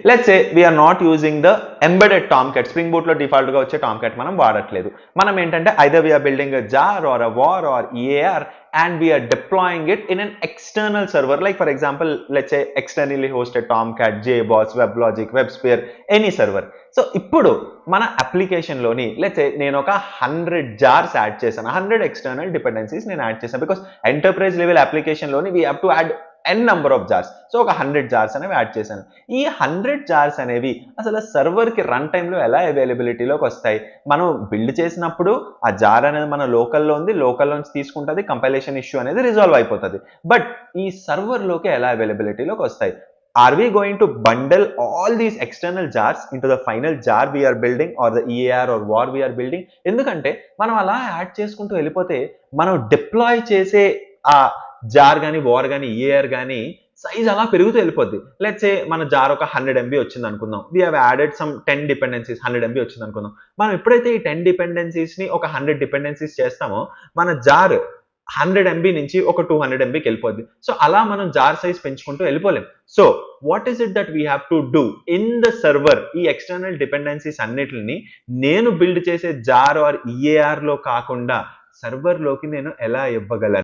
Let's say we're not using the embedded Tomcat, spring boot లో default గా వచ్చే Tomcat మనం వాడట్లేదు. మనం ఏంటంటే either we're building a jar or a war or EAR and we are deploying it in an external server, like for example let's say externally hosted Tomcat, JBoss, WebLogic, WebSphere, any server. So ఇప్పుడు మన application లోని let's say నేను ఒక 100 jars add చేశాను, 100 external dependencies నేను add చేశాను. Because enterprise level application లోని we have to add n number of jars. So ఒక 100 జార్స్ అనేవి యాడ్ చేశాను. ఈ 100 జార్స్ అనేవి అసలు సర్వర్ కి రన్ టైంలో ఎలా అవైలబిలిటీలోకి వస్తాయి? మనం బిల్డ్ చేసినప్పుడు ఆ జార్ అనేది మన లోకల్లో ఉంది, లోకల్ నుంచి తీసుకుంటుంది, కంపైలేషన్ ఇష్యూ అనేది రిజాల్వ్ అయిపోతుంది. బట్ ఈ సర్వర్ లోకి ఎలా అవైలబిలిటీలోకి వస్తాయి? Are we going to bundle all these external jars into the final jar we are building or the EAR or WAR we are building? ఎందుకంటే మనం అలా యాడ్ చేసుకుంటూ వెళ్ళిపోతే మనం డిప్లాయ్ చేసే ఆ జార్ కానీ వార్ కానీ ఈఏఆర్ కానీ సైజ్ అలా పెరుగుతూ వెళ్ళిపోద్ది. లెట్స్ సే మన జార్ ఒక 100 MB వచ్చింది అనుకుందాం, we have added some 10 dependencies, 100 MB వచ్చింది అనుకుందాం. మనం ఎప్పుడైతే ఈ 10 డిపెండెన్సీస్ ని ఒక 100 డిపెండెన్సీస్ చేస్తామో మన జార్ 100 MB నుంచి ఒక 200 MBకి వెళ్ళిపోద్ది. సో అలా మనం జార్ సైజ్ పెంచుకుంటూ వెళ్ళిపోలేం. So what is it that we have to do in the server? ఈ ఎక్స్టర్నల్ డిపెండెన్సీస్ అన్నిటిని నేను బిల్డ్ చేసే జార్ ఆర్ ఈఏఆర్ లో కాకుండా సర్వర్ లోకి నేను ఎలా ఇవ్వగలను?